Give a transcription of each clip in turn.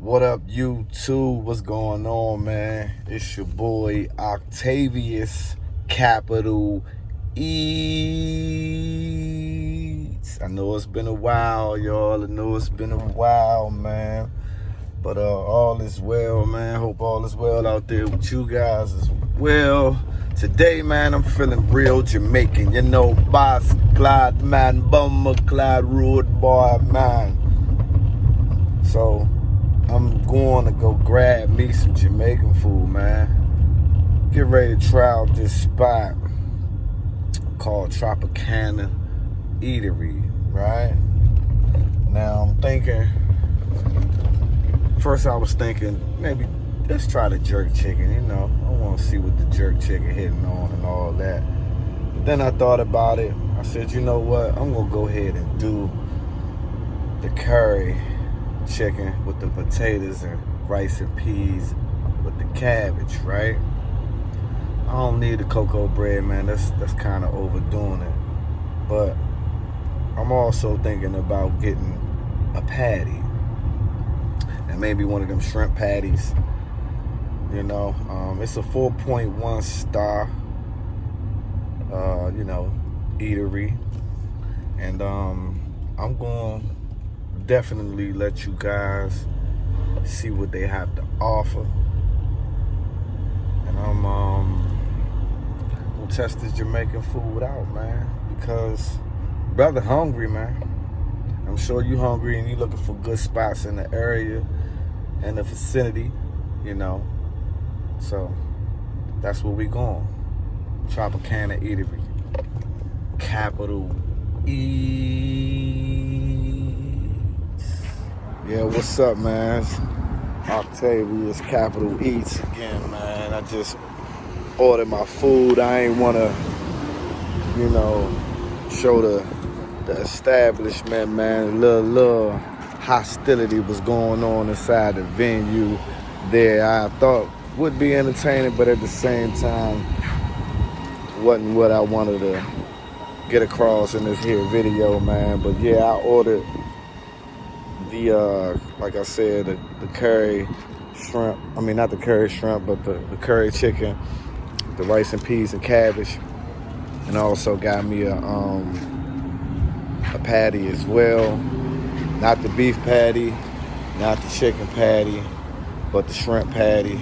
What up, YouTube? What's going on, man? It's your boy Octavius, capital Eats. I know it's been a while, y'all. I know it's been a while, man. But all is well, man. Hope all is well out there with you guys as well. Today, man, I'm feeling real Jamaican. You know, boss, clot, man, Bomba, clot, rude boy, man. So I'm going to go grab me some Jamaican food, man. Get ready to try out this spot called Tropicana Eatery, right? Now I'm thinking, first I was thinking, maybe let's try the jerk chicken, you know. I want to see what the jerk chicken hitting on and all that. But then I thought about it. I said, you know what? I'm going to go ahead and do the curry chicken with the potatoes and rice and peas with the cabbage, right? I don't need the cocoa bread, man. That's kind of overdoing it. But I'm also thinking about getting a patty and maybe one of them shrimp patties. You know, it's a 4.1 star, you know, eatery, and I'm going to definitely let you guys see what they have to offer, and I'm gonna test this Jamaican food out, man, because brother hungry, man. I'm sure you hungry and you looking for good spots in the area and the vicinity, you know. So that's where we going. Tropicana Eatery, capital Eats. Yeah, what's up, man? It's Octavius, capital Eats again, man. I just ordered my food. I ain't want to, you know, show the establishment, man. A little hostility was going on inside the venue there. I thought would be entertaining, but at the same time wasn't what I wanted to get across in this here video, man. But yeah, I ordered the like I said, the curry shrimp. I mean, not the curry shrimp, but the curry chicken, the rice and peas and cabbage, and I also got me a patty as well. Not the beef patty, not the chicken patty, but the shrimp patty,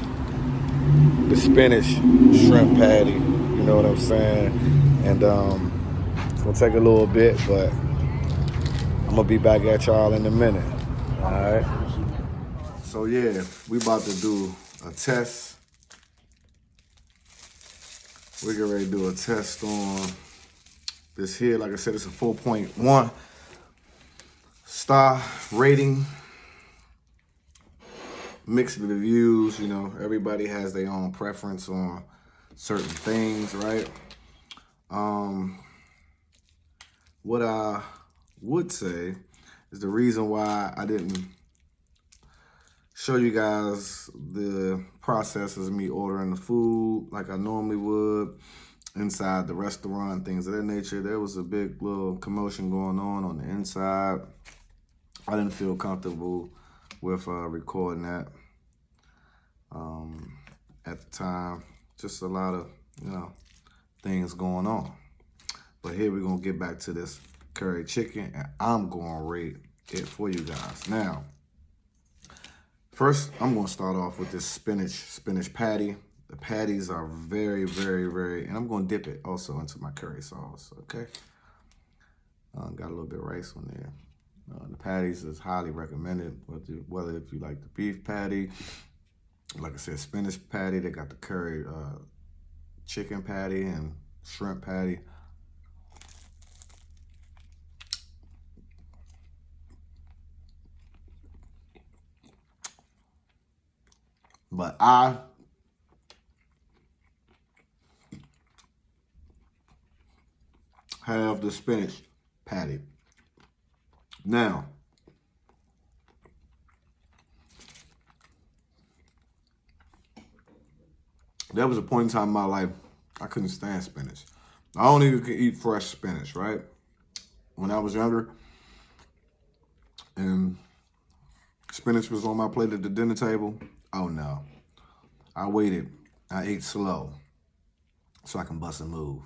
the spinach shrimp patty. You know what I'm saying? And it's gonna take a little bit, but I'm gonna be back at y'all in a minute. All right. So yeah, we about to do a test. We're getting ready to do a test on this here. Like I said, it's a 4.1 star rating. Mixed reviews, you know, everybody has their own preference on certain things, right? What I would say is the reason why I didn't show you guys the process of me ordering the food like I normally would inside the restaurant, things of that nature. There was a big little commotion going on the inside. I didn't feel comfortable with recording that at the time. Just a lot of, you know, things going on. But here we're gonna get back to this curry chicken, and I'm gonna rate it for you guys. Now, first, I'm gonna start off with this spinach patty. The patties are very, very, and I'm gonna dip it also into my curry sauce, okay? Got a little bit of rice on there. The patties is highly recommended, whether if you like the beef patty, like I said, spinach patty. They got the curry chicken patty and shrimp patty. But I have the spinach patty. Now, there was a point in time in my life I couldn't stand spinach. I don't even eat fresh spinach, right? When I was younger, and spinach was on my plate at the dinner table. Oh no. I waited. I ate slow so I can bust a move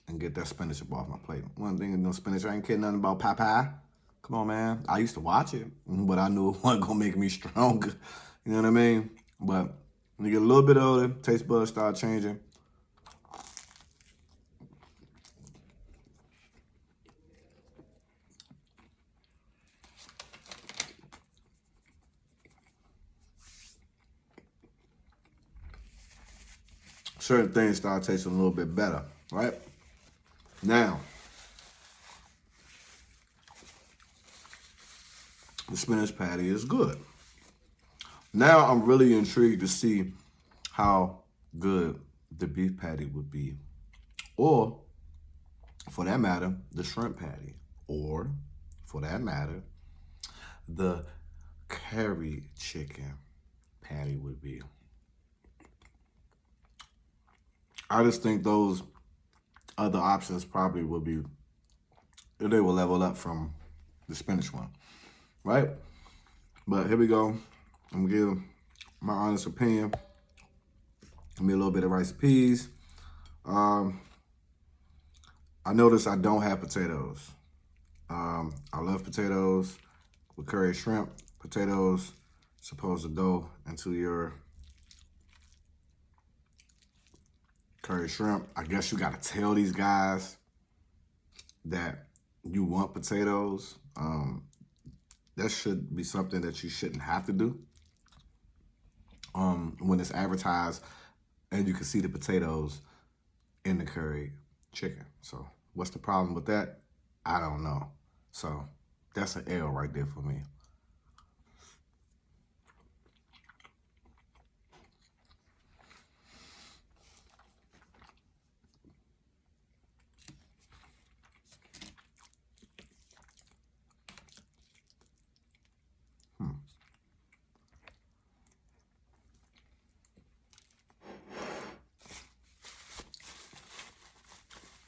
and get that spinach up off my plate. One thing, no spinach, I ain't kidding nothing about Popeye. Come on, man. I used to watch it, but I knew it wasn't gonna make me stronger. You know what I mean? But when you get a little bit older, taste buds start changing. Certain things start tasting a little bit better, right? Now, the spinach patty is good. Now I'm really intrigued to see how good the beef patty would be. Or, for that matter, the shrimp patty. Or, for that matter, the curry chicken patty would be. I just think those other options probably will be, they will level up from the spinach one, right? But here we go. I'm gonna give my honest opinion. Give me a little bit of rice and peas. I notice I don't have potatoes. I love potatoes with curry shrimp. Potatoes supposed to go into your curry shrimp. I guess you gotta tell these guys that you want potatoes. That should be something that you shouldn't have to do. When it's advertised and you can see the potatoes in the curry chicken. So what's the problem with that? I don't know. So that's an L right there for me.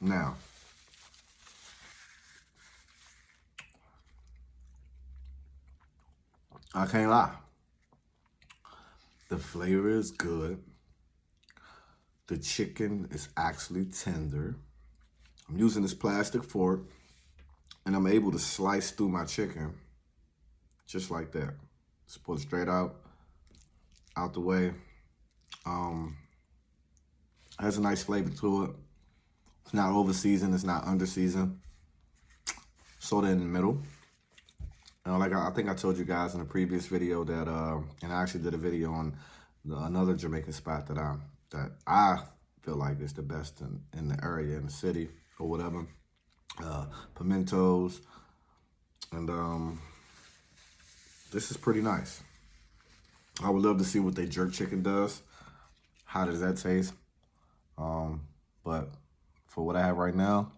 Now, I can't lie. The flavor is good. The chicken is actually tender. I'm using this plastic fork and I'm able to slice through my chicken just like that. Just pull it straight out the way. Has a nice flavor to it. It's not over seasoned, it's not under seasoned. Sort of in the middle. Like I think I told you guys in a previous video that, and I actually did a video on another Jamaican spot that I feel like is the best in the area, in the city or whatever. Pimentos, and this is pretty nice. I would love to see what they jerk chicken does. How does that taste? But for what I have right now,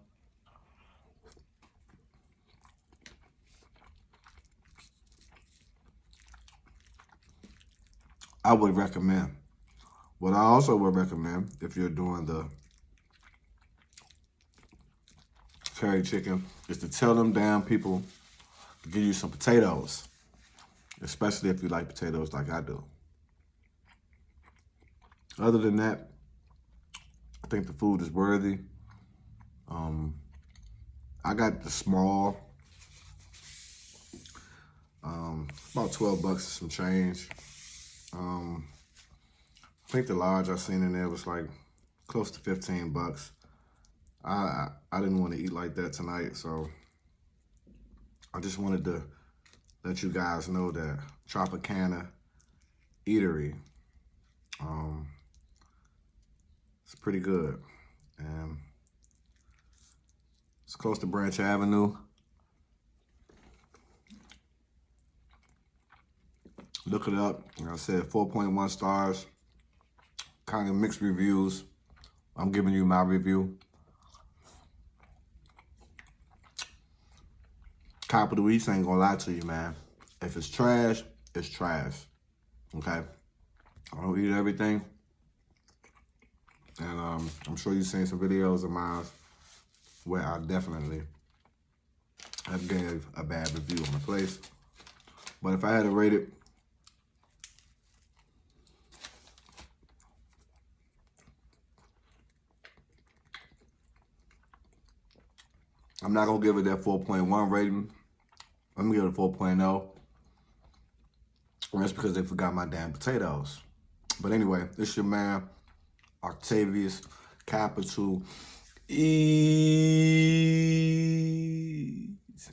I would recommend. What I also would recommend, if you're doing the curry chicken, is to tell them damn people to give you some potatoes, especially if you like potatoes like I do. Other than that, I think the food is worthy. I got the small, about 12 bucks and some change. I think the large I seen in there was like close to 15 bucks. I didn't want to eat like that tonight, so I just wanted to let you guys know that Tropicana Eatery, it's pretty good. And it's close to Branch Avenue. Look it up. Like I said, 4.1 stars. Kind of mixed reviews. I'm giving you my review. Capital East ain't gonna lie to you, man. If it's trash, it's trash. Okay? I don't eat everything. And I'm sure you've seen some videos of mine where I definitely have gave a bad review on the place. But if I had to rate it I'm not going to give it that 4.1 rating. I'm going to give it a 4.0. And that's because they forgot my damn potatoes. But anyway, this your man, Octavius Capital Eats.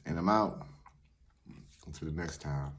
And I'm out. Until the next time.